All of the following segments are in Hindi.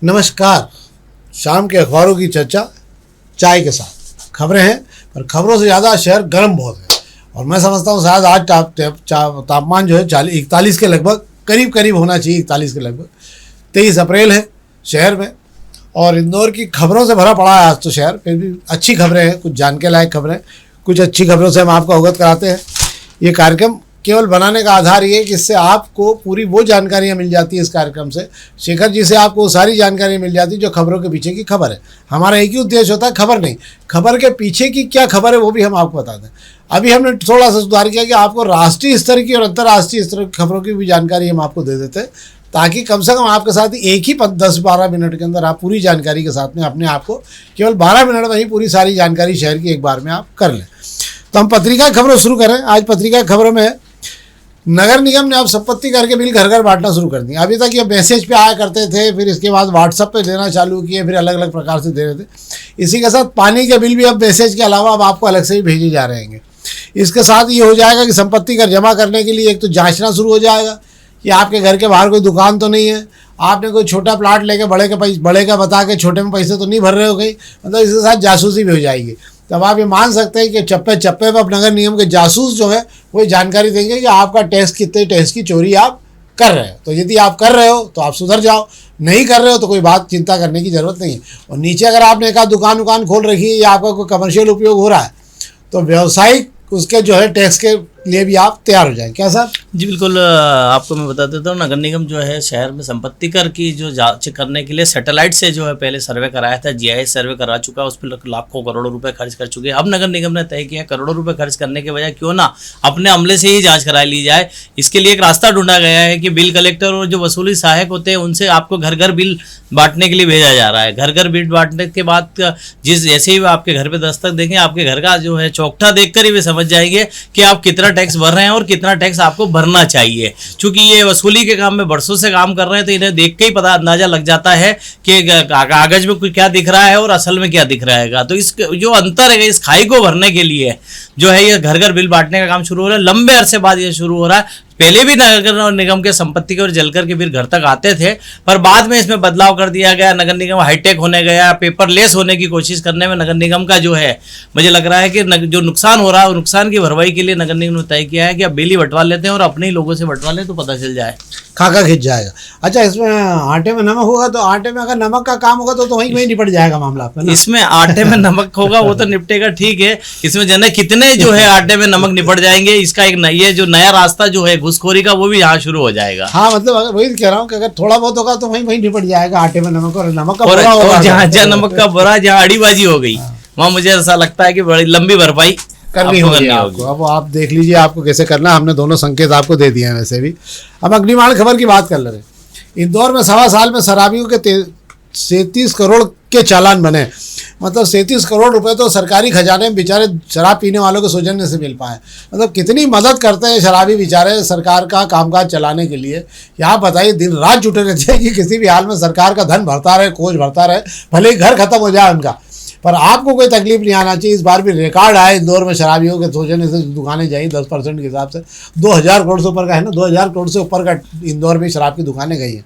नमस्कार। शाम के अखबारों की चर्चा चाय के साथ। खबरें हैं पर खबरों से ज़्यादा शहर गर्म बहुत है और मैं समझता हूँ शायद आज तापमान जो है 41 के लगभग करीब होना चाहिए। 41 के लगभग 23 अप्रैल है शहर में और इंदौर की खबरों से भरा पड़ा है आज तो शहर। फिर भी अच्छी खबरें हैं, कुछ जान के लायक खबरें, कुछ अच्छी खबरों से हम आपको अवगत कराते हैं। ये कार्यक्रम केवल बनाने का आधार ये है कि इससे आपको पूरी वो जानकारियाँ मिल जाती है। इस कार्यक्रम से शेखर जी से आपको वो सारी जानकारी मिल जाती है जो खबरों के पीछे की खबर है। हमारा एक ही उद्देश्य होता है, खबर नहीं, खबर के पीछे की क्या खबर है वो भी हम आपको बताते हैं। अभी हमने थोड़ा सा सुधार किया कि आपको राष्ट्रीय स्तर की और अंतर्राष्ट्रीय स्तर की खबरों की भी जानकारी हम आपको दे देते हैं, ताकि कम से कम आपके साथ एक ही 10-12 मिनट के अंदर आप पूरी जानकारी के साथ में अपने आप को केवल 12 मिनट में ही पूरी सारी जानकारी शहर की एक बार में आप कर लें। तो हम पत्रिका खबरों शुरू करें। आज पत्रिका खबरों में नगर निगम ने अब संपत्ति कर के बिल घर घर बांटना शुरू कर दिया। अभी तक ये मैसेज पे आया करते थे, फिर इसके बाद व्हाट्सएप पे देना चालू किए, फिर अलग अलग प्रकार से दे रहे थे। इसी के साथ पानी के बिल भी अब मैसेज के अलावा अब आपको अलग से ही भेजे जा रहे हैं। इसके साथ ये हो जाएगा कि संपत्ति कर जमा करने के लिए एक तो जांचना शुरू हो जाएगा कि आपके घर के बाहर कोई दुकान तो नहीं है, आपने कोई छोटा प्लाट लेके बड़े का बता के छोटे में पैसे तो नहीं भर रहे हो कहीं, मतलब इसके साथ जासूसी भी हो जाएगी। तब आप ये मान सकते हैं कि चप्पे चप्पे पर नगर निगम के जासूस जो है वो जानकारी देंगे कि आपका टैक्स कितने टैक्स की चोरी आप कर रहे हैं। तो यदि आप कर रहे हो तो आप सुधर जाओ, नहीं कर रहे हो तो कोई बात चिंता करने की ज़रूरत नहीं है। और नीचे अगर आपने एक दुकान खोल रखी है या आपका कोई कमर्शियल उपयोग हो रहा है तो व्यावसायिक उसके जो है टैक्स के लिए भी आप तैयार हो जाएं। क्या सर? जी बिल्कुल, आपको मैं बता देता हूँ, नगर निगम जो है शहर में संपत्ति कर की जो जांच करने के लिए सैटेलाइट से जो है पहले सर्वे कराया था, जीआईएस सर्वे करा चुका है, उस पर लाखों करोड़ों रुपए खर्च कर चुके हैं। अब नगर निगम ने तय किया करोड़ों रुपए खर्च करने के बजाय क्यों ना अपने अमले से ही जाँच करा ली जाए। इसके लिए एक रास्ता ढूंढा गया है कि बिल कलेक्टर और जो वसूली सहायक होते हैं उनसे आपको घर घर बिल बांटने के लिए भेजा जा रहा है। घर घर बिल बांटने के बाद जैसे ही आपके घर पे दस्तक देंगे, आपके घर का जो है चौकठा देखकर ही वे समझ जाएंगे कि आप कितना टैक्स भर रहे हैं और कितना टैक्स आपको भरना चाहिए। क्योंकि ये वसूली के काम में बरसों से काम कर रहे हैं तो इन्हें देख के ही पता अंदाजा लग जाता है कि कागज में क्या दिख रहा है और असल में क्या दिख रहा है। तो इस जो अंतर है, इस खाई को भरने के लिए जो है ये घर घर बिल बांटने का काम शुरू हो रहा है। लंबे अरसे बाद ये शुरू हो रहा है। पहले भी नगर निगम के संपत्ति के और जलकर के बिल घर तक आते थे, पर बाद में इसमें बदलाव कर दिया गया। नगर निगम हाईटेक होने गया, पेपरलेस होने की कोशिश करने में नगर निगम का जो है मुझे लग रहा है कि जो नुकसान हो रहा है, नुकसान की भरपाई के लिए नगर निगम ने तय किया है कि अब बिल ही बंटवा लेते हैं और अपने ही लोगों से बंटवा लें तो पता चल जाए, खाका खिंच जाएगा। अच्छा, इसमें आटे में नमक होगा तो आटे में अगर नमक का काम होगा तो वहीं निपट जाएगा मामला आपका ना? इसमें आटे में नमक होगा वो तो निपटेगा, ठीक है। इसमें जने कितने जो है आटे में नमक निपट जाएंगे, इसका एक ये जो नया रास्ता जो है घुसखोरी का वो भी यहाँ शुरू हो जाएगा। हाँ, मतलब वही कह रहा हूँ कि अगर थोड़ा बहुत होगा तो वहीं निपट जाएगा आटे में नमक और नमक का बोरा होगा। जहाँ नमक का बोरा, जहाँ अड़ीबाजी हो गई वहाँ मुझे ऐसा लगता है कि बड़ी लंबी भरपाई करनी होगी आपको। अब आप देख लीजिए आपको कैसे करना। हमने दोनों संकेत आपको दे दिए हैं वैसे भी। अब अग्निमाण खबर की बात कर ले रहे। इंदौर में 1.25 साल में शराबियों के 37 करोड़ के चालान बने। मतलब 37 करोड़ रुपए तो सरकारी खजाने में बेचारे शराब पीने वालों के सौजन्य से मिल पाए। मतलब कितनी मदद करते हैं शराबी बेचारे सरकार का कामकाज चलाने के लिए। यहाँ बताइए, दिन रात जुटे रहते हैं कि किसी भी हाल में सरकार का धन भरता रहे, कोष भरता रहे, भले ही घर खत्म हो जाए उनका, पर आपको कोई तकलीफ नहीं आना चाहिए। इस बार भी रिकॉर्ड आए इंदौर में शराबियों के सौजन्य से दुकानें जाई 10% के हिसाब से 2000 करोड़ से ऊपर का है ना, 2000 करोड़ से ऊपर का इंदौर में शराब की दुकानें गई हैं।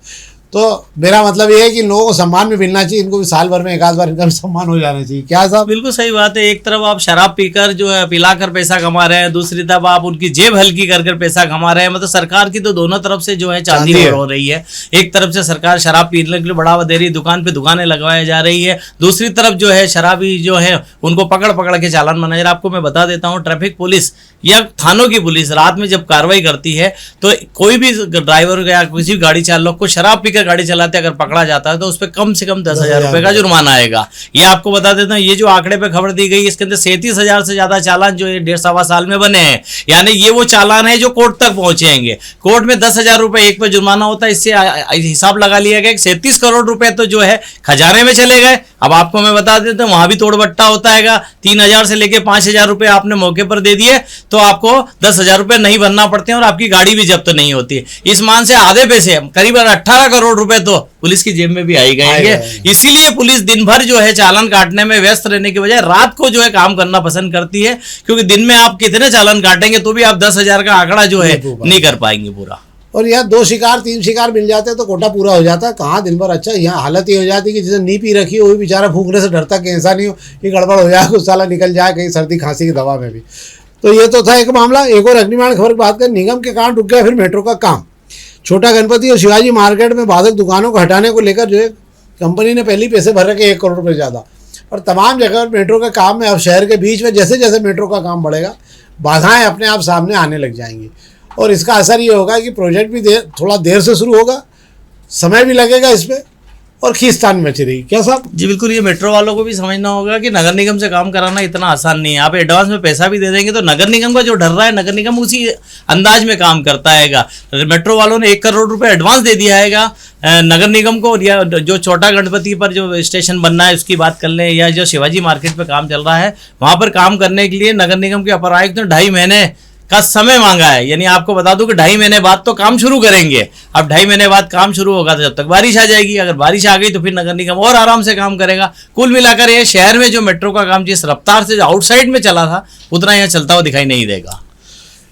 तो मेरा मतलब ये है कि लोगों को सम्मान भी मिलना चाहिए, इनको भी साल भर में एक आध बार इनका भी सम्मान हो जाना चाहिए। क्या साहब? बिल्कुल सही बात है। एक तरफ आप शराब पीकर जो है पिलाकर पैसा कमा रहे हैं, दूसरी तरफ आप उनकी जेब हल्की कर पैसा कमा रहे हैं। मतलब सरकार की तो दोनों तरफ से जो है चांदी हो रही है। एक तरफ से सरकार शराब पीने के लिए बढ़ावा दे रही है, दुकान पे दुकानें लगवाई जा रही है, दूसरी तरफ जो है शराबी जो है उनको पकड़ के चालान बनाया। आपको मैं बता देता हूँ, ट्रैफिक पुलिस या थानों की पुलिस रात में जब कार्रवाई करती है तो कोई भी ड्राइवर या किसी गाड़ी चालक को शराब पीकर गाड़ी चलाते अगर पकड़ा जाता है तो उस पर कम से कम 10,000 रुपए का जुर्माना आएगा। ये आपको बता देता हूँ, ये जो आंकड़े पे खबर दी गई इसके अंदर 37,000 से ज्यादा चालान जो है 1.5-1.25 साल में बने हैं। यानी ये वो चालान है जो कोर्ट तक पहुंचेंगे। कोर्ट में 10,000 रुपए एक पे जुर्माना होता है। इससे हिसाब लगा लिया गया 37 करोड़ रुपए तो जो है खजाने में चले गए। अब आपको मैं बता देता हूँ, वहां भी तोड़ बट्टा होता है। 3,000 से लेके 5,000 रुपए आपने मौके पर दे दिए तो आपको 10,000 रुपए नहीं भरना पड़ते हैं और आपकी गाड़ी भी जब्त नहीं होती है। इस मान से आधे पैसे करीबन 18 करोड़ रुपए तो पुलिस की जेब में भी आई गए। इसीलिए पुलिस दिन भर जो है चालान काटने में व्यस्त रहने की बजाय रात को जो है काम करना पसंद करती है, क्योंकि दिन में आप कितने चालान काटेंगे तो भी आप 10,000 का आंकड़ा जो है नहीं कर पाएंगे पूरा। और यहाँ 2 शिकार 3 शिकार मिल जाते हैं तो कोटा पूरा हो जाता है। कहाँ दिन भर। अच्छा यहाँ हालत ये हो जाती है कि जिसे नी पी रखी हो वो भी बेचारा फूकने से डरता कि ऐसा नहीं हो कि गड़बड़ हो जाए, कुछ साला निकल जाए कहीं सर्दी खांसी की दवा में भी। तो ये तो था एक मामला। एक और अग्निमाण खबर की बात करें, निगम के कारण रुक गया फिर मेट्रो का काम। छोटा गणपति और शिवाजी मार्केट में बाधक दुकानों को हटाने को लेकर जो है कंपनी ने पहले ही पैसे भर रखे 1 करोड़ रुपये ज़्यादा। और तमाम जगह मेट्रो के काम में अब शहर के बीच में जैसे जैसे मेट्रो का काम बढ़ेगा बाधाएं अपने आप सामने आने लग जाएंगी। और इसका असर ये होगा कि प्रोजेक्ट भी थोड़ा देर से शुरू होगा, समय भी लगेगा इसमें और खींचतान मची रहेगी। क्या साहब? जी बिल्कुल, ये मेट्रो वालों को भी समझना होगा कि नगर निगम से काम कराना इतना आसान नहीं है। आप एडवांस में पैसा भी दे देंगे तो नगर निगम का जो डर रहा है, नगर निगम उसी अंदाज में काम करता हैगा। मेट्रो वालों ने 1 करोड़ रुपए एडवांस दे दिया हैगा नगर निगम को। या जो छोटा गणपति पर जो स्टेशन बनना है उसकी बात कर लें, या जो शिवाजी मार्केट पे काम चल रहा है वहाँ पर काम करने के लिए नगर निगम के अपर आयुक्त ने 2.5 महीने का समय मांगा है। यानी आपको बता दूं कि 2.5 महीने बाद तो काम शुरू करेंगे। अब 2.5 महीने बाद काम शुरू होगा तो जब तक बारिश आ जाएगी, अगर बारिश आ गई तो फिर नगर निगम और आराम से काम करेगा। कुल मिलाकर ये शहर में जो मेट्रो का काम जिस रफ्तार से आउटसाइड में चला था उतना यहाँ चलता हुआ दिखाई नहीं देगा।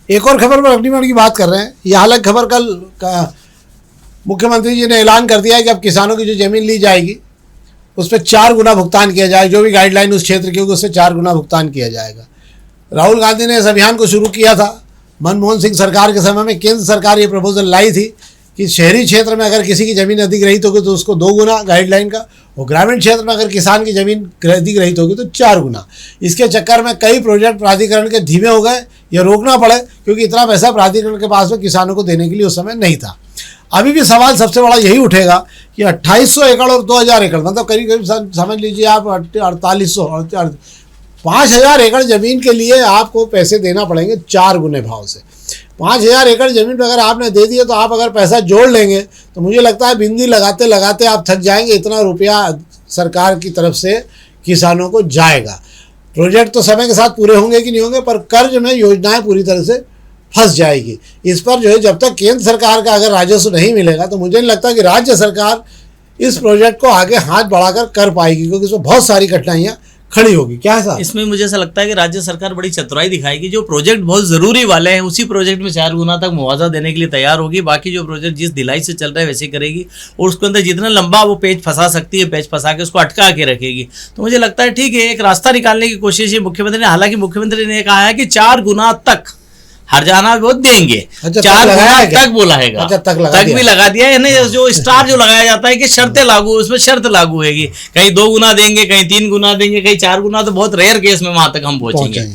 एक और खबर पर अग्निमाण की बात कर रहे हैं। यह अलग खबर, कल मुख्यमंत्री जी ने ऐलान कर दिया है कि अब किसानों की जो जमीन ली जाएगी उस पर 4 गुना भुगतान किया जाएगा। जो भी गाइडलाइन उस क्षेत्र की होगी उससे 4 गुना भुगतान किया जाएगा। राहुल गांधी ने इस अभियान को शुरू किया था। मनमोहन सिंह सरकार के समय में केंद्र सरकार ये प्रपोजल लाई थी कि शहरी क्षेत्र में अगर किसी की ज़मीन अधिग्रहित होगी तो उसको 2 गुना गाइडलाइन का, और ग्रामीण क्षेत्र में अगर किसान की ज़मीन अधिग्रहित होगी तो 4 गुना। इसके चक्कर में कई प्रोजेक्ट प्राधिकरण के धीमे हो गए या रोकना पड़े क्योंकि इतना पैसा प्राधिकरण के पास में किसानों को देने के लिए उस समय नहीं था। अभी भी सवाल सबसे बड़ा यही उठेगा कि 2800 एकड़ और 2000 एकड़, मतलब करीब करीब समझ लीजिए आप 4800 5000 एकड़ ज़मीन के लिए आपको पैसे देना पड़ेंगे 4 गुने भाव से। 5000 एकड़ ज़मीन पर अगर आपने दे दिया तो आप अगर पैसा जोड़ लेंगे तो मुझे लगता है बिंदी लगाते लगाते आप थक जाएंगे। इतना रुपया सरकार की तरफ से किसानों को जाएगा। प्रोजेक्ट तो समय के साथ पूरे होंगे कि नहीं होंगे, पर कर्ज में योजनाएं पूरी तरह से फंस जाएगी। इस पर जो है जब तक केंद्र सरकार का अगर राजस्व नहीं मिलेगा तो मुझे नहीं लगता कि राज्य सरकार इस प्रोजेक्ट को आगे हाथ बढ़ाकर कर पाएगी, क्योंकि इसमें बहुत सारी कठिनाइयाँ खड़ी होगी। क्या है साहब? इसमें मुझे ऐसा लगता है कि राज्य सरकार बड़ी चतुराई दिखाएगी। जो प्रोजेक्ट बहुत जरूरी वाले हैं उसी प्रोजेक्ट में 4 गुना तक मुआवजा देने के लिए तैयार होगी। बाकी जो प्रोजेक्ट जिस ढिलाई से चल रहा है वैसे करेगी और उसके अंदर जितना लंबा वो पेज फंसा सकती है पेज फंसा के उसको अटका के रखेगी। तो मुझे लगता है ठीक है, एक रास्ता निकालने की कोशिश है मुख्यमंत्री ने। हालांकि मुख्यमंत्री ने कहा है कि 4 गुना तक हरजाना वो देंगे। अच्छा, 4 गुना तक बोला है। अच्छा, तक भी लगा दिया है। जो स्टार जो लगाया जाता है कि शर्तें लागू, उसमें शर्त लागू होगी। कहीं 2 गुना देंगे, कहीं 3 गुना देंगे, कहीं 4 गुना। तो बहुत रेयर केस में वहां तक हम पहुंचेंगे।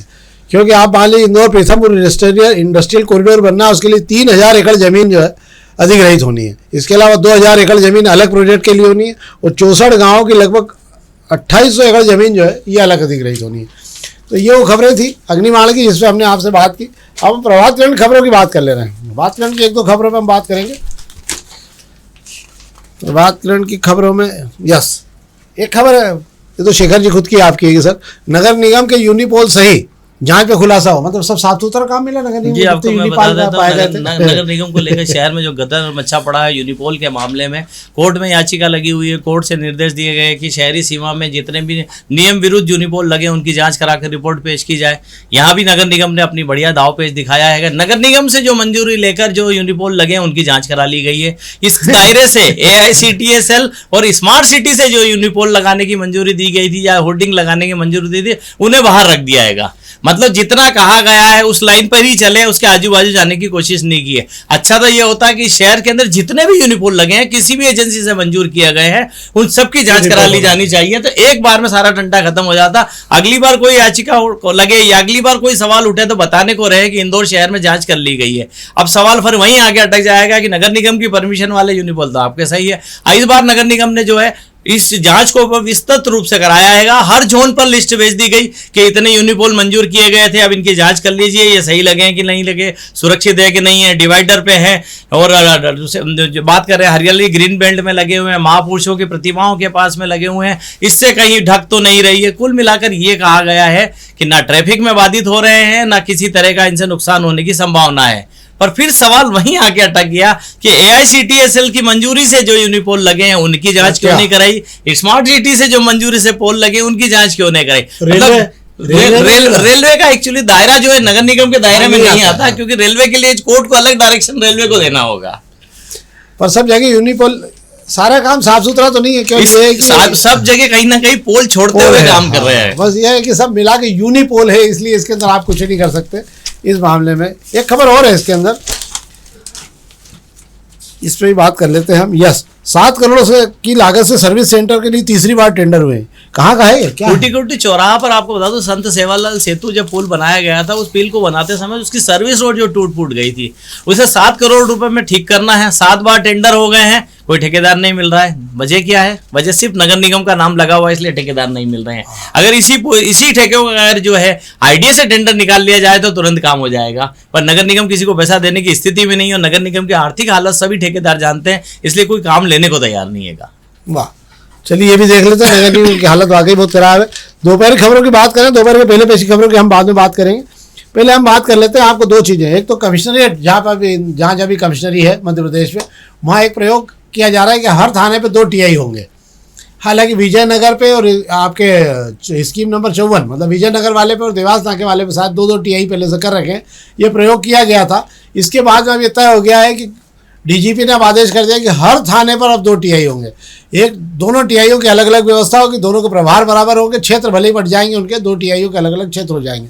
क्योंकि आप मान लीजिए इंदौर पीथमपुर इंडस्ट्रियल कॉरिडोर बनना है, उसके लिए 3000 एकड़ जमीन जो है अधिग्रहित होनी है। इसके अलावा 2000 एकड़ जमीन अलग प्रोजेक्ट के लिए होनी है और 64 गाँव की लगभग 2800 एकड़ जमीन जो है ये अलग अधिग्रहित होनी है। तो ये वो खबरें थी अग्निमाण की जिसपे हमने आपसे बात की। अब हम प्रभात किरण खबरों की बात कर ले रहे हैं। प्रभात किरण की 1-2 खबरों में हम बात करेंगे। प्रभात किरण की खबरों में एक खबर है, ये तो शेखर जी खुद की आपकी है कि सर नगर निगम के यूनिपोल सही जांच पे खुलासा हो, मतलब सब साफ सुथरा काम मिला नगर निगम। जी आपको मैं बता देता हूं, नगर निगम को लेकर शहर में जो गदर मचा पड़ा है यूनिपोल के मामले में, कोर्ट में याचिका लगी हुई है। कोर्ट से निर्देश दिए गए कि शहरी सीमा में जितने भी नियम विरुद्ध यूनिपोल लगे उनकी जांच कराकर रिपोर्ट पेश की जाए। यहाँ भी नगर निगम ने अपनी बढ़िया दाव पेश दिखाया है। नगर निगम से जो मंजूरी लेकर जो यूनिपोल लगे उनकी जाँच करा ली गई है। इस दायरे से AICTSL और स्मार्ट सिटी से जो यूनिपोल लगाने की मंजूरी दी गई थी या होर्डिंग लगाने की मंजूरी दी थी उन्हें बाहर रख दिया जाएगा। मतलब जितना कहा गया है उस लाइन पर ही चले, उसके आजू बाजू जाने की कोशिश नहीं की है। अच्छा तो ये होता है कि शहर के अंदर जितने भी यूनिपोल लगे हैं किसी भी एजेंसी से मंजूर किया गए हैं उन सबकी जांच करा ली जानी चाहिए। तो एक बार में सारा टंटा खत्म हो जाता। अगली बार कोई याचिका लगे या अगली बार कोई सवाल उठे तो बताने को रहे कि इंदौर शहर में जांच कर ली गई है। अब सवाल फिर वहीं आगे अटक जाएगा कि नगर निगम की परमिशन वाले यूनिपोल तो आपके सही है। इस बार नगर निगम ने जो है इस जांच को विस्तृत रूप से कराया है। हर जोन पर लिस्ट भेज दी गई कि इतने यूनिपोल मंजूर किए गए थे, अब इनकी जांच कर लीजिए, ये सही लगे कि नहीं लगे, सुरक्षित है कि नहीं है, डिवाइडर पे है। और जो बात कर रहे हैं हरियाली ग्रीन बेल्ट में लगे हुए हैं, महापुरुषों की प्रतिमाओं के पास में लगे हुए हैं, इससे कहीं ढक तो नहीं रही है। कुल मिलाकर ये कहा गया है कि ना ट्रैफिक में बाधित हो रहे हैं, ना किसी तरह का इनसे नुकसान होने की संभावना है। पर फिर सवाल वहीं आके अटक गया कि AICTSL की मंजूरी से जो यूनिपोल लगे हैं उनकी जांच क्यों नहीं कराई, स्मार्ट सिटी से जो मंजूरी से पोल लगे उनकी जांच क्यों नहीं कराई। मतलब रेलवे का एक्चुअली दायरा जो है नगर निगम के दायरे में नहीं आता, क्योंकि रेलवे के लिए कोर्ट को अलग डायरेक्शन रेलवे को देना होगा। पर सब जगह यूनिपोल सारा काम साफ सुथरा तो नहीं है, क्योंकि सब जगह कहीं ना कहीं पोल छोड़ते हुए काम कर रहे हैं। बस ये है कि सब मिला के यूनिपोल है, इसलिए इसके अंदर आप कुछ नहीं कर सकते इस मामले में। एक खबर और है इसके अंदर, इस पर भी बात कर लेते हैं हम। यस, 7 करोड़ से की लागत से सर्विस सेंटर के लिए तीसरी बार टेंडर हुए। कहाँ का है क्या? कोटी चौराहा पर आपको बता दो, संत सेवालाल सेतु जब पुल बनाया गया था, उस पुल को बनाते समय उसकी सर्विस रोड जो टूट फूट गई थी, उसे 7 करोड़ रुपए में ठीक करना है। 7 बार टेंडर हो गए हैं, कोई ठेकेदार नहीं मिल रहा है। वजह क्या है? वजह सिर्फ नगर निगम का नाम लगा हुआ है, इसलिए ठेकेदार नहीं मिल रहे हैं। अगर इसी ठेके को अगर जो है आईडीए से टेंडर निकाल लिया जाए तो तुरंत काम हो जाएगा, पर नगर निगम किसी को पैसा देने की स्थिति में नहीं है। और नगर निगम की आर्थिक हालत सभी ठेकेदार जानते हैं, इसलिए कोई काम लेने को तैयार नहीं है। वाह, चलिए ये भी देख लेते हैं। नगर निगम की हालत वाकई बहुत खराब है। दोपहर खबरों की बात करें, दोपहर के पहले पेशी खबरों की हम बाद में बात करेंगे। पहले हम बात कर लेते हैं आपको 2 चीज़ें। एक तो कमिश्नरेट, जहाँ भी कमिश्नरी है मध्य प्रदेश में, वहाँ एक प्रयोग किया जा रहा है कि हर थाने पे 2 टीआई होंगे। हालांकि विजयनगर पे और आपके स्कीम नंबर 54 मतलब विजयनगर वाले पे और देवास नाके वाले पे साथ 2-2 टीआई पहले से कर रखे। ये प्रयोग किया गया था। इसके बाद में अब ये तय हो गया है कि डीजीपी ने अब आदेश कर दिया कि हर थाने पर अब 2 टीआई होंगे। दोनों टीआईओ की अलग अलग व्यवस्था होगी, दोनों के प्रभार बराबर होंगे, क्षेत्र भले ही बढ़ जाएंगे उनके, 2 टीआईओ के अलग अलग क्षेत्र हो जाएंगे।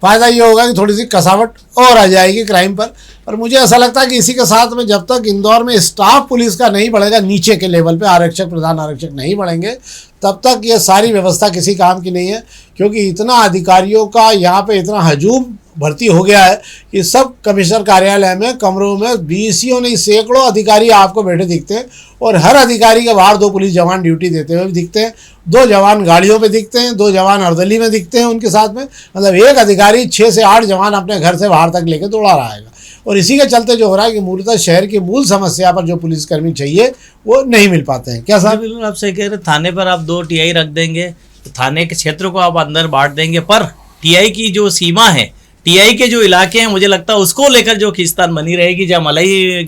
फ़ायदा ये होगा कि थोड़ी सी कसावट और आ जाएगी क्राइम पर मुझे ऐसा लगता है कि इसी के साथ में जब तक इंदौर में स्टाफ पुलिस का नहीं बढ़ेगा, नीचे के लेवल पे आरक्षक, प्रधान आरक्षक नहीं बढ़ेंगे, तब तक ये सारी व्यवस्था किसी काम की नहीं है। क्योंकि इतना अधिकारियों का यहाँ पे इतना हजूम भर्ती हो गया है कि सब कमिश्नर कार्यालय में कमरों में बीसीओ नहीं सैकड़ों अधिकारी आपको बैठे दिखते हैं, और हर अधिकारी के बाहर 2 पुलिस जवान ड्यूटी देते हुए भी दिखते हैं, 2 जवान गाड़ियों पे दिखते हैं, 2 जवान अर्दली में दिखते हैं उनके साथ में। मतलब एक अधिकारी 6 से 8 जवान अपने घर से बाहर तक लेके दौड़ा रहेगा। और इसी के चलते जो हो रहा है कि मूलतः शहर की मूल समस्या पर जो पुलिसकर्मी चाहिए वो नहीं मिल पाते हैं। क्या साहब? बिल्कुल आप सही कह रहे। थाने पर आप 2 टीआई रख देंगे तो थाने के क्षेत्र को आप अंदर बांट देंगे, पर टीआई की जो सीमा है, टीआई के जो इलाके हैं, मुझे लगता है उसको लेकर जो खींचतान बनी रहेगी। जहाँ मलाई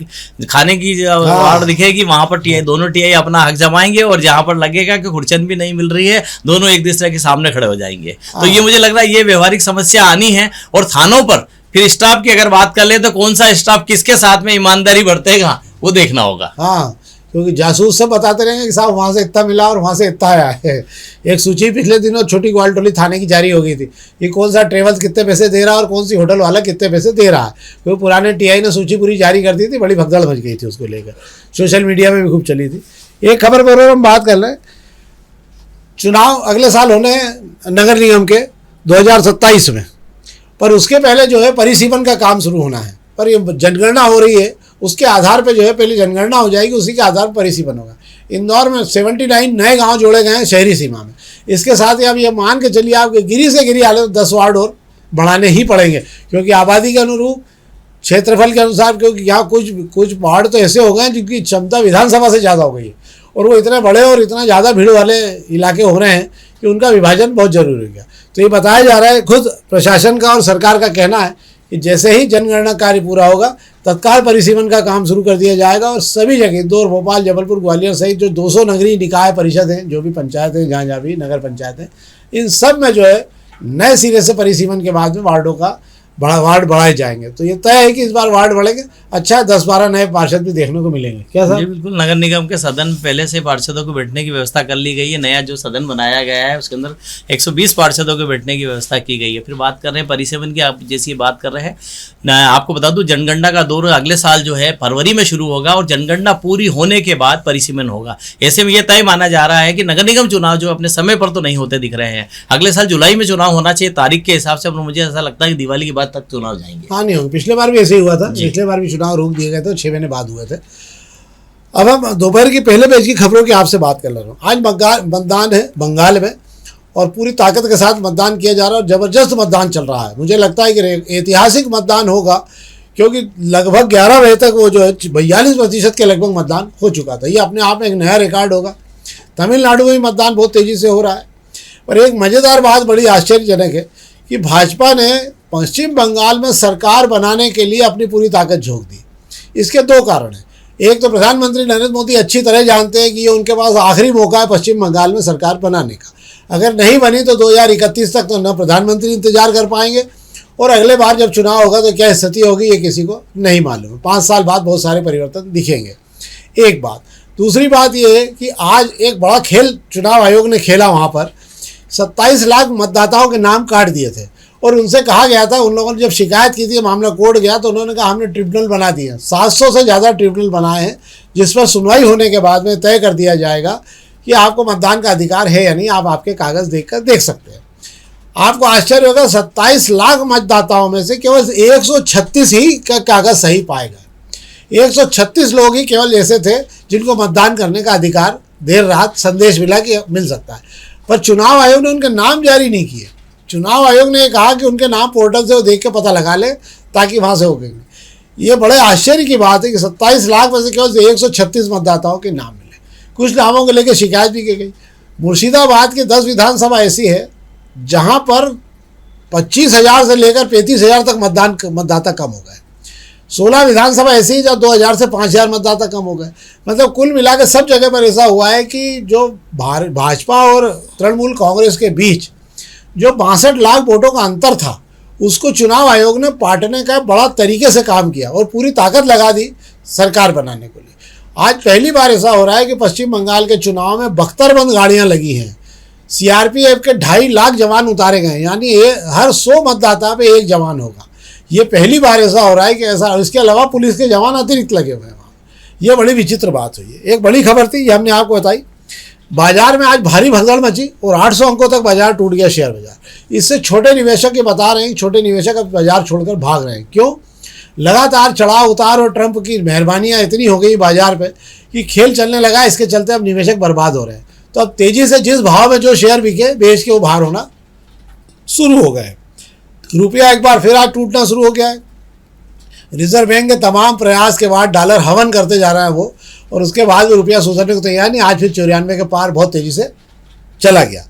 खाने की वार्ड दिखेगी वहां पर दोनों टीआई अपना हक जमाएंगे, और जहां पर लगेगा कि खुरचन भी नहीं मिल रही है, दोनों एक दूसरे के सामने खड़े हो जाएंगे। तो ये मुझे लग रहा है ये व्यवहारिक समस्या आनी है। और थानों पर फिर स्टाफ की अगर बात कर ले तो कौन सा स्टाफ किसके साथ में ईमानदारी बरतेगा वो देखना होगा। हाँ, क्योंकि जासूस सब बताते रहेंगे कि साहब वहाँ से इतना मिला और वहाँ से इतना आया है। एक सूची पिछले दिनों छोटी ग्वालटोली थाने की जारी हो गई थी कि कौन सा ट्रेवल्स कितने पैसे दे रहा है और कौन सी होटल वाला कितने पैसे दे रहा है। क्योंकि पुराने टीआई ने सूची पूरी जारी कर दी थी, बड़ी भगदड़ मच गई थी उसको लेकर, सोशल मीडिया में भी खूब चली थी। एक खबर पर और हम बात कर लें, चुनाव अगले साल होने हैं नगर निगम के 2027 में, पर उसके पहले जो है परिसीमन का काम शुरू होना है। पर ये जनगणना हो रही है, उसके आधार पे जो है पहले जनगणना हो जाएगी, उसी के आधार पर परिसीमन होगा। इंदौर में 79 नए गांव जोड़े गए हैं शहरी सीमा में। इसके साथ ही आप ये मान के चलिए आप गिरी से गिरी हालत 10 वार्ड और बढ़ाने ही पड़ेंगे, क्योंकि आबादी के अनुरूप, क्षेत्रफल के अनुसार, क्योंकि यहाँ कुछ वार्ड तो ऐसे हो गए हैं जिनकी क्षमता विधानसभा से ज़्यादा हो गई है, और वो इतने बड़े और इतना ज़्यादा भीड़ वाले इलाके हो रहे हैं कि उनका विभाजन बहुत जरूरी हो गया। तो ये बताया जा रहा है, खुद प्रशासन का और सरकार का कहना है कि जैसे ही जनगणना कार्य पूरा होगा तत्काल परिसीमन का काम शुरू कर दिया जाएगा, और सभी जगह इंदौर, भोपाल, जबलपुर, ग्वालियर सहित जो 200 नगरीय निकाय परिषद हैं, जो भी पंचायत हैं, जहाँ भी नगर पंचायत हैं, इन सब में जो है नए सिरे से परिसीमन के बाद में वार्डों का वार्ड बढ़ाए जाएंगे। तो ये तय है कि इस बार वार्ड बढ़ेंगे। अच्छा, 10-12 नए पार्षद भी देखने को मिलेंगे। क्या सर? जी बिल्कुल, नगर निगम के सदन पहले से पार्षदों को बैठने की व्यवस्था कर ली गई है। नया जो सदन बनाया गया है उसके अंदर 120 पार्षदों को बैठने की व्यवस्था की गई है। फिर बात कर रहे हैं परिसीमन की, आप जैसी बात कर रहे हैं, आपको बता दूं जनगणना का दौर अगले साल जो है फरवरी में शुरू होगा, और जनगणना पूरी होने के बाद परिसीमन होगा। ऐसे में यह तय माना जा रहा है कि नगर निगम चुनाव जो अपने समय पर तो नहीं होते दिख रहे हैं, अगले साल जुलाई में चुनाव होना चाहिए तारीख के हिसाब से। मुझे ऐसा लगता है कि दिवाली के बाद तक चुनाव जाएंगे। हाँ, नहीं होंगे। पिछले बार भी ऐसे ही हुआ था, पिछले बार भी चुनाव रोक दिए गए थे, 6 महीने बाद हुए थे। अब हम दोपहर की पहले पेज की खबरों की आपसे बात कर रहा हूँ। आज मतदान है बंगाल में, और पूरी ताकत के साथ मतदान किया जा रहा है, और ज़बरदस्त मतदान चल रहा है। मुझे लगता है कि ऐतिहासिक मतदान होगा, क्योंकि लगभग 11 बजे तक वो जो है 42% के लगभग मतदान हो चुका था। ये अपने आप में एक नया रिकॉर्ड होगा। तमिलनाडु में भी मतदान बहुत तेज़ी से हो रहा है। पर एक मज़ेदार बात बड़ी आश्चर्यजनक है कि भाजपा ने पश्चिम बंगाल में सरकार बनाने के लिए अपनी पूरी ताकत झोंक दी। इसके 2 कारण हैं। एक तो प्रधानमंत्री नरेंद्र मोदी अच्छी तरह जानते हैं कि ये उनके पास आखिरी मौका है पश्चिम बंगाल में सरकार बनाने का। अगर नहीं बनी तो 2031 तक तो न प्रधानमंत्री इंतजार कर पाएंगे, और अगले बार जब चुनाव होगा तो क्या स्थिति होगी ये किसी को नहीं मालूम। 5 साल बाद बहुत सारे परिवर्तन दिखेंगे, एक बात। दूसरी बात ये है कि आज एक बड़ा खेल चुनाव आयोग ने खेला, वहाँ पर 27 लाख मतदाताओं के नाम काट दिए थे और उनसे कहा गया था, उन लोगों ने जब शिकायत की थी, मामला कोर्ट गया तो उन्होंने कहा हमने ट्रिब्यूनल बना दिए, 700 से ज़्यादा ट्रिब्यूनल बनाए हैं जिस पर सुनवाई होने के बाद में तय कर दिया जाएगा कि आपको मतदान का अधिकार है या नहीं। आप आपके कागज़ देखकर देख सकते हैं। आपको आश्चर्य होगा, 27 लाख मतदाताओं में से केवल 136 ही का कागज़ सही पाए गए। 136 लोग ही केवल ऐसे थे जिनको मतदान करने का अधिकार देर रात संदेश मिला कि मिल सकता है, पर चुनाव आयोग ने उनके नाम जारी नहीं किए। चुनाव आयोग ने कहा कि उनके नाम पोर्टल से वो देख के पता लगा ले ताकि वहाँ से हो गए। ये बड़े आश्चर्य की बात है कि 27 लाख में से केवल 136 मतदाताओं के नाम मिले। कुछ नामों को लेकर शिकायत भी की गई। मुर्शिदाबाद की 10 विधानसभा ऐसी है जहाँ पर 25,000 से लेकर 35,000 तक मतदाता कम हो गए। 16 विधानसभा ऐसी है जहाँ 2,000 से 5,000 मतदाता कम हो गए। मतलब कुल मिलाकर सब जगह पर ऐसा हुआ है कि जो भाजपा और तृणमूल कांग्रेस के बीच जो 62 लाख वोटों का अंतर था, उसको चुनाव आयोग ने पाटने का बड़ा तरीके से काम किया और पूरी ताकत लगा दी सरकार बनाने के लिए। आज पहली बार ऐसा हो रहा है कि पश्चिम बंगाल के चुनाव में बख्तरबंद गाड़ियां लगी हैं। सीआरपीएफ के 2.5 लाख जवान उतारे गए, यानी हर 100 मतदाता पे 1 जवान होगा। ये पहली बार ऐसा हो रहा है कि ऐसा। इसके अलावा पुलिस के जवान अतिरिक्त लगे हुए हैं वहाँ। ये बड़ी विचित्र बात हुई है। एक बड़ी खबर थी, ये हमने आपको बताई। बाजार में आज भारी भगदड़ मची और 800 अंकों तक बाजार टूट गया, शेयर बाजार। इससे छोटे निवेशक ये बता रहे हैं कि छोटे निवेशक अब बाजार छोड़कर भाग रहे हैं। क्यों? लगातार चढ़ाव उतार और ट्रंप की मेहरबानियाँ इतनी हो गई बाजार पे कि खेल चलने लगा। इसके चलते अब निवेशक बर्बाद हो रहे हैं। तो अब तेज़ी से जिस भाव में जो शेयर बिके, बेच के वो बाहर होना शुरू हो गए। रुपया एक बार फिर आज टूटना शुरू हो गया है। रिजर्व बैंक के तमाम प्रयास के बाद डॉलर हवन करते जा रहा है वो, और उसके बाद भी रुपया सुधरने को तैयार नहीं। आज फिर 94 के पार बहुत तेज़ी से चला गया।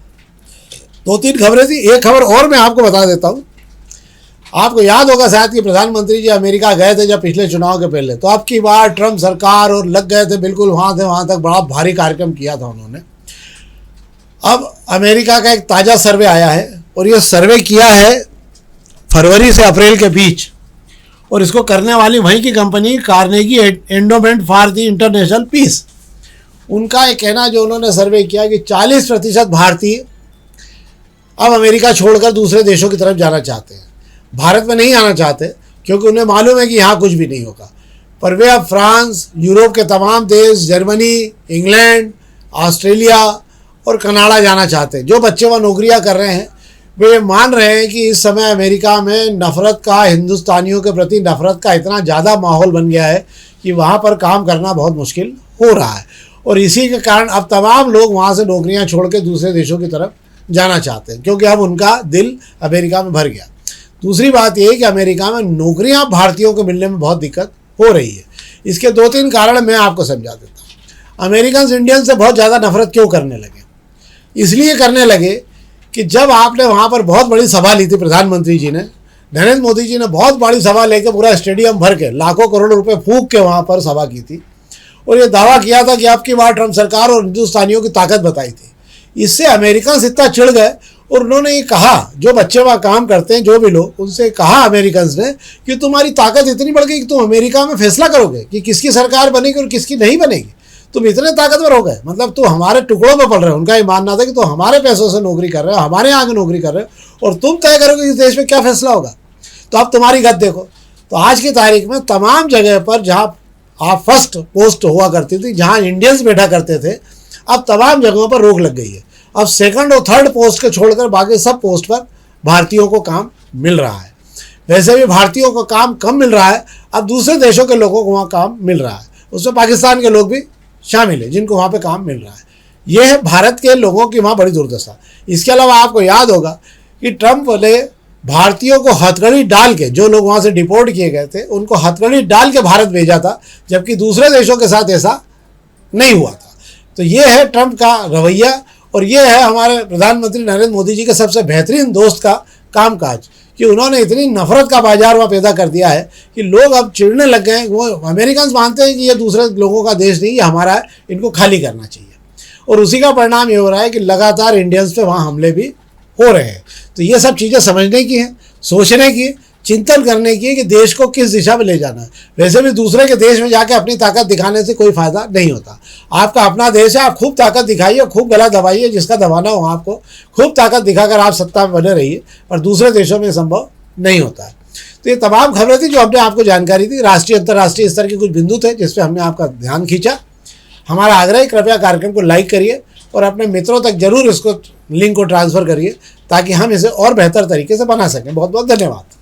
2-3 खबरें थी, एक खबर और मैं आपको बता देता हूँ। आपको याद होगा शायद कि प्रधानमंत्री जी अमेरिका गए थे जब पिछले चुनाव के पहले, तो अब की बार ट्रंप सरकार और लग गए थे बिल्कुल वहाँ थे वहाँ तक। बड़ा भारी कार्यक्रम किया था उन्होंने। अब अमेरिका का एक ताज़ा सर्वे आया है और ये सर्वे किया है फरवरी से अप्रैल के बीच, और इसको करने वाली वहीं की company Carnegie Endowment for the International Peace. उनका एक कहना, जो उन्होंने सर्वे किया, कि 40% भारतीय अब अमेरिका छोड़कर दूसरे देशों की तरफ जाना चाहते हैं। भारत में नहीं आना चाहते क्योंकि उन्हें मालूम है कि यहाँ कुछ भी नहीं होगा, पर वे अब फ्रांस, यूरोप के तमाम देश, जर्मनी, इंग्लैंड, ऑस्ट्रेलिया और कनाडा जाना चाहते हैं। जो बच्चे वहाँ नौकरियाँ कर रहे हैं वे मान रहे हैं कि इस समय अमेरिका में नफ़रत का, हिंदुस्तानियों के प्रति नफ़रत का इतना ज़्यादा माहौल बन गया है कि वहाँ पर काम करना बहुत मुश्किल हो रहा है, और इसी के कारण अब तमाम लोग वहाँ से नौकरियाँ छोड़ के दूसरे देशों की तरफ जाना चाहते हैं, क्योंकि अब उनका दिल अमेरिका में भर गया। दूसरी बात यह है कि अमेरिका में नौकरियाँ भारतीयों को मिलने में बहुत दिक्कत हो रही है। इसके 2-3 कारण मैं आपको समझा देता हूँ। अमेरिकन इंडियन से बहुत ज़्यादा नफरत क्यों करने लगे? इसलिए करने लगे कि जब आपने वहाँ पर बहुत बड़ी सभा ली थी, प्रधानमंत्री जी ने, नरेंद्र मोदी जी ने बहुत बड़ी सभा लेकर पूरा स्टेडियम भर के लाखों करोड़ों रुपए फूंक के वहाँ पर सभा की थी, और ये दावा किया था कि अब की बार ट्रंप सरकार और हिंदुस्तानियों की ताकत बताई थी। इससे अमेरिकन से इतना चिढ़ गए और उन्होंने ये कहा, जो बच्चे वहाँ काम करते हैं, जो भी लोग, उनसे कहा अमेरिकन ने कि तुम्हारी ताकत इतनी बढ़ गई कि तुम अमेरिका में फैसला करोगे कि किसकी सरकार बनेगी और किसकी नहीं बनेगी। तुम इतने ताकतवर हो गए, मतलब तुम हमारे टुकड़ों में पड़ रहे हो। उनका ये मानना था कि तुम हमारे पैसों से नौकरी कर रहे हो, हमारे यहाँ की नौकरी कर रहे हो, और तुम तय करोगे इस देश में क्या फैसला होगा। तो अब तुम्हारी गत देखो। तो आज की तारीख में तमाम जगह पर जहाँ आप फर्स्ट पोस्ट हुआ करती थी, जहाँ इंडियंस बैठा करते थे, अब तमाम जगहों पर रोक लग गई है। अब सेकंड और थर्ड पोस्ट के छोड़कर बाकी सब पोस्ट पर भारतीयों को काम मिल रहा है। वैसे भी भारतीयों को काम कम मिल रहा है, अब दूसरे देशों के लोगों को वहाँ काम मिल रहा है। उसमें पाकिस्तान के लोग भी शामिल है जिनको वहाँ पे काम मिल रहा है। ये है भारत के लोगों की वहाँ बड़ी दुर्दशा। इसके अलावा आपको याद होगा कि ट्रंप ने भारतीयों को हथकड़ी डाल के, जो लोग वहाँ से डिपोर्ट किए गए थे, उनको हथकड़ी डाल के भारत भेजा था, जबकि दूसरे देशों के साथ ऐसा नहीं हुआ था। तो ये है ट्रंप का रवैया, और ये है हमारे प्रधानमंत्री नरेंद्र मोदी जी के सबसे बेहतरीन दोस्त का कामकाज, कि उन्होंने इतनी नफरत का बाजार वहाँ पैदा कर दिया है कि लोग अब चिढ़ने लग गए हैं। वो अमेरिकन मानते हैं कि ये दूसरे लोगों का देश नहीं, ये हमारा है, इनको खाली करना चाहिए। और उसी का परिणाम ये हो रहा है कि लगातार इंडियंस पे वहाँ हमले भी हो रहे हैं। तो ये सब चीज़ें समझने की हैं, सोचने की, चिंतन करने की कि देश को किस दिशा में ले जाना है। वैसे भी दूसरे के देश में जाके अपनी ताकत दिखाने से कोई फ़ायदा नहीं होता। आपका अपना देश है, आप खूब ताकत दिखाइए, खूब गला दबाइए, जिसका दबाना हो आपको, खूब ताकत दिखाकर आप सत्ता में बने रहिए, पर दूसरे देशों में संभव नहीं होता है। तो ये तमाम खबरें थी जो हमने आपको जानकारी दी। राष्ट्रीय अंतर्राष्ट्रीय स्तर के कुछ बिंदु थे जिस पर हमने आपका ध्यान खींचा। हमारा आग्रह है, कृपया कार्यक्रम को लाइक करिए और अपने मित्रों तक जरूर इसको लिंक को ट्रांसफ़र करिए ताकि हम इसे और बेहतर तरीके से बना सकें। बहुत बहुत धन्यवाद।